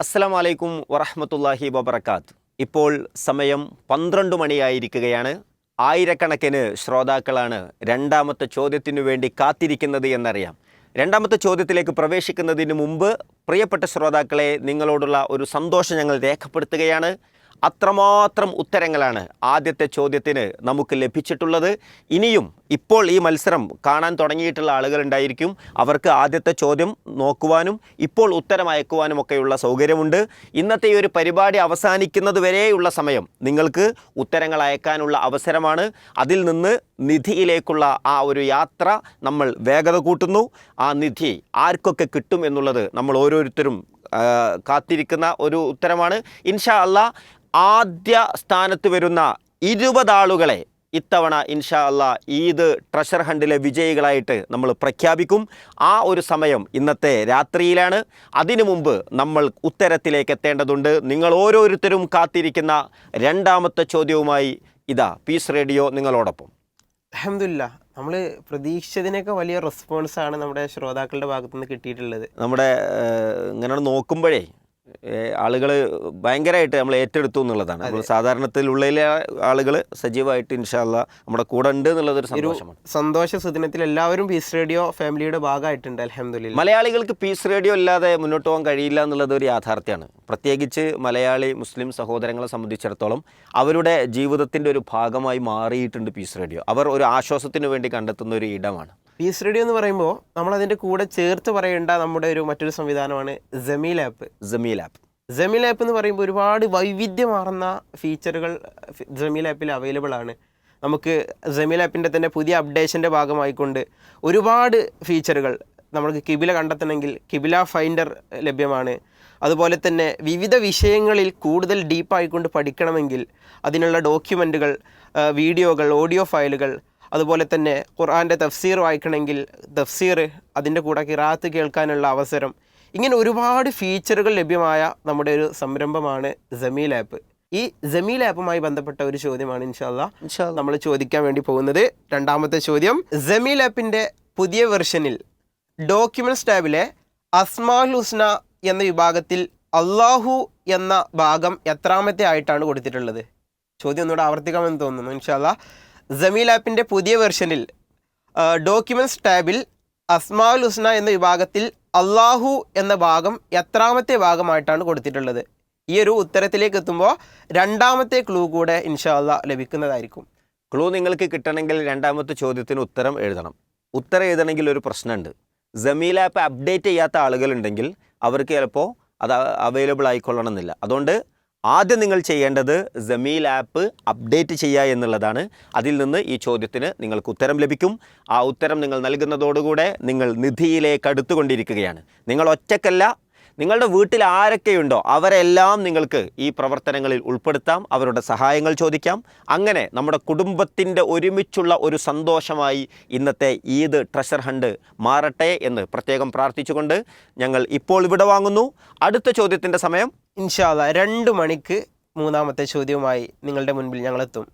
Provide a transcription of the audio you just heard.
അസ്സലാമു അലൈക്കും വറഹ്മത്തുള്ളാഹി വബറകാത്ത്. ഇപ്പോൾ സമയം 12 മണിയായിരിക്കുകയാണ്. ആയിരക്കണക്കിന് ശ്രോതാക്കളാണ് രണ്ടാമത്തെ ചോദ്യത്തിനു വേണ്ടി കാത്തിരിക്കുന്നത് എന്നറിയാം. രണ്ടാമത്തെ ചോദ്യത്തിലേക്ക് പ്രവേശിക്കുന്നതിന് മുമ്പ് പ്രിയപ്പെട്ട ശ്രോതാക്കളെ, നിങ്ങളോടുള്ള ഒരു സന്തോഷം ഞങ്ങൾ രേഖപ്പെടുത്തുകയാണ്. അത്രമാത്രം ഉത്തരങ്ങളാണ് ആദ്യത്തെ ചോദ്യത്തിന് നമുക്ക് ലഭിച്ചിട്ടുള്ളത്. ഇനിയും ഇപ്പോൾ ഈ മത്സരം കാണാൻ തുടങ്ങിയിട്ടുള്ള ആളുകളുണ്ടായിരിക്കും. അവർക്ക് ആദ്യത്തെ ചോദ്യം നോക്കുവാനും ഇപ്പോൾ ഉത്തരം അയക്കുവാനും ഒക്കെയുള്ള സൗകര്യമുണ്ട്. ഇന്നത്തെ ഈ ഒരു പരിപാടി അവസാനിക്കുന്നത് വരെയുള്ള സമയം നിങ്ങൾക്ക് ഉത്തരങ്ങൾ അയക്കാനുള്ള അവസരമാണ്. അതിൽ നിന്ന് നിധിയിലേക്കുള്ള ആ ഒരു യാത്ര നമ്മൾ വേഗത കൂട്ടുന്നു. ആ നിധി ആർക്കൊക്കെ കിട്ടും എന്നുള്ളത് നമ്മൾ ഓരോരുത്തരും കാത്തിരിക്കുന്ന ഒരു ഉത്തരമാണ്. ഇൻഷാ അല്ലാഹ് ആദ്യ സ്ഥാനത്ത് വരുന്ന 20 ആളുകളെ ഇത്തവണ ഇൻഷാ അല്ലാഹ് ഈദ് ട്രഷർ ഹണ്ടിലെ വിജയികളായിട്ട് നമ്മൾ പ്രഖ്യാപിക്കും. ആ ഒരു സമയം ഇന്നത്തെ രാത്രിയിലാണ്. അതിനു മുമ്പ് നമ്മൾ ഉത്തരത്തിലേക്ക് എത്തേണ്ടതുണ്ട്. നിങ്ങൾ ഓരോരുത്തരും കാത്തിരിക്കുന്ന രണ്ടാമത്തെ ചോദ്യവുമായി ഇതാ പീസ് റേഡിയോ നിങ്ങളോടൊപ്പം. അൽഹംദുലില്ലാ, നമ്മൾ പ്രതീക്ഷിച്ചതിനൊക്കെ വലിയ റെസ്പോൺസാണ് നമ്മുടെ ശ്രോതാക്കളുടെ ഭാഗത്തുനിന്ന് കിട്ടിയിട്ടുള്ളത്. നമ്മുടെ ഇങ്ങനെ നോക്കുമ്പോഴേ ആളുകൾ ഭയങ്കരമായിട്ട് നമ്മൾ ഏറ്റെടുത്തു എന്നുള്ളതാണ്. നമ്മൾ സാധാരണത്തിലുള്ളിലെ ആളുകൾ സജീവമായിട്ട് ഇൻഷാ അല്ലാഹ് നമ്മുടെ കൂടെ ഉണ്ട് എന്നുള്ളതൊരു സന്തോഷമാണ്. സന്തോഷ സുദിനത്തിൽ എല്ലാവരും പീസ് റേഡിയോ ഫാമിലിയുടെ ഭാഗമായിട്ടുണ്ട്. അൽഹംദുലില്ലാ, മലയാളികൾക്ക് പീസ് റേഡിയോ ഇല്ലാതെ മുന്നോട്ട് പോകാൻ കഴിയില്ല എന്നുള്ളത് ഒരു യാഥാർത്ഥ്യമാണ്. പ്രത്യേകിച്ച് മലയാളി മുസ്ലിം സഹോദരങ്ങളെ സംബന്ധിച്ചിടത്തോളം അവരുടെ ജീവിതത്തിൻ്റെ ഒരു ഭാഗമായി മാറിയിട്ടുണ്ട് പീസ് റേഡിയോ. അവർ ഒരു ആശ്വാസത്തിന് വേണ്ടി കണ്ടെത്തുന്ന ഒരു ഇടമാണ് പീസ് റേഡിയോ എന്ന് പറയുമ്പോൾ നമ്മളതിൻ്റെ കൂടെ ചേർത്ത് പറയേണ്ട നമ്മുടെ മറ്റൊരു സംവിധാനമാണ് ജമീൽ ആപ്പ്. ജമീൽ ആപ്പ് എന്ന് പറയുമ്പോൾ ഒരുപാട് വൈവിധ്യമാർന്ന ഫീച്ചറുകൾ ജമീൽ ആപ്പിൽ അവൈലബിൾ ആണ്. നമുക്ക് ജമീൽ ആപ്പിൻ്റെ തന്നെ പുതിയ അപ്ഡേഷൻ്റെ ഭാഗമായിക്കൊണ്ട് ഒരുപാട് ഫീച്ചറുകൾ, നമുക്ക് കിബില കണ്ടെത്തണമെങ്കിൽ കിബില ഫൈൻഡർ ലഭ്യമാണ്. അതുപോലെ തന്നെ വിവിധ വിഷയങ്ങളിൽ കൂടുതൽ ഡീപ്പായിക്കൊണ്ട് പഠിക്കണമെങ്കിൽ അതിനുള്ള ഡോക്യുമെൻറ്റുകൾ, വീഡിയോകൾ, ഓഡിയോ ഫയലുകൾ, അതുപോലെ തന്നെ ഖുർആൻ്റെ തഫ്സീർ വായിക്കണമെങ്കിൽ തഫ്സീർ, അതിൻ്റെ കൂടെ ഖിറാഅത്ത് കേൾക്കാനുള്ള അവസരം, ഇങ്ങനെ ഒരുപാട് ഫീച്ചറുകൾ ലഭ്യമായ നമ്മുടെ ഒരു സംരംഭമാണ് ജമീൽ ആപ്പ്. ഈ ജമീൽ ആപ്പുമായി ബന്ധപ്പെട്ട ഒരു ചോദ്യമാണ് ഇൻഷാ അല്ലാഹ് നമ്മൾ ചോദിക്കാൻ വേണ്ടി പോകുന്നത്. രണ്ടാമത്തെ ചോദ്യം, ജമീൽ ആപ്പിൻ്റെ പുതിയ വെർഷനിൽ ഡോക്യുമെൻറ്റ്സ് ടാബിലെ അസ്മാഉൽ ഹുസ്ന എന്ന വിഭാഗത്തിൽ അള്ളാഹു എന്ന ഭാഗം എത്രാമത്തെ ആയിട്ടാണ് കൊടുത്തിട്ടുള്ളത്? ചോദ്യം ഒന്നുകൂടെ ആവർത്തിക്കാമെന്ന് തോന്നുന്നു. ഇൻഷാ അല്ലാഹ്, ജമീൽ ആപ്പിൻ്റെ പുതിയ വെർഷനിൽ ഡോക്യുമെൻറ്റ്സ് ടാബിൽ അസ്മാഉൽ ഹുസ്ന എന്ന വിഭാഗത്തിൽ അള്ളാഹു എന്ന ഭാഗം എത്രാമത്തെ ഭാഗമായിട്ടാണ് കൊടുത്തിട്ടുള്ളത്? ഈ ഒരു ഉത്തരത്തിലേക്ക് എത്തുമ്പോൾ രണ്ടാമത്തെ ക്ലൂ കൂടെ ഇൻഷാ അല്ലാഹ് ലഭിക്കുന്നതായിരിക്കും. ക്ലൂ നിങ്ങൾക്ക് കിട്ടണമെങ്കിൽ രണ്ടാമത്തെ ചോദ്യത്തിന് ഉത്തരം എഴുതണം. ഉത്തരം എഴുതണമെങ്കിൽ ഒരു പ്രശ്നമുണ്ട്. ജമീൽ ആപ്പ് അപ്ഡേറ്റ് ചെയ്യാത്ത ആളുകളുണ്ടെങ്കിൽ അവർക്ക് ചിലപ്പോൾ അത് അവൈലബിൾ ആയിക്കൊള്ളണമെന്നില്ല. അതുകൊണ്ട് ആദ്യം നിങ്ങൾ ചെയ്യേണ്ടത് ജമീൽ ആപ്പ് അപ്ഡേറ്റ് ചെയ്യുക എന്നുള്ളതാണ്. അതിൽ നിന്ന് ഈ ചോദ്യത്തിന് നിങ്ങൾക്ക് ഉത്തരം ലഭിക്കും. ആ ഉത്തരം നിങ്ങൾ നൽകുന്നതോടുകൂടെ നിങ്ങൾ നിധിയിലേക്ക് അടുത്തുകൊണ്ടിരിക്കുകയാണ്. നിങ്ങൾ ഒറ്റക്കല്ല, നിങ്ങളുടെ വീട്ടിൽ ആരൊക്കെയുണ്ടോ അവരെല്ലാം നിങ്ങൾക്ക് ഈ പ്രവർത്തനങ്ങളിൽ ഉൾപ്പെടുത്താം. അവരുടെ സഹായങ്ങൾ ചോദിക്കാം. അങ്ങനെ നമ്മുടെ കുടുംബത്തിൻ്റെ ഒരുമിച്ചുള്ള ഒരു സന്തോഷമായി ഇന്നത്തെ ഈദ് ട്രഷർ ഹണ്ട് മാറട്ടെ എന്ന് പ്രത്യേകം പ്രാർത്ഥിച്ചുകൊണ്ട് ഞങ്ങൾ ഇപ്പോൾ ഇവിടെ വാങ്ങുന്നു. അടുത്ത ചോദ്യത്തിൻ്റെ സമയം ഇൻഷാ അല്ലാഹ് 2 മണിക്ക് മൂന്നാമത്തെ ചോദ്യവുമായി നിങ്ങളുടെ മുൻപിൽ ഞങ്ങളെത്തും.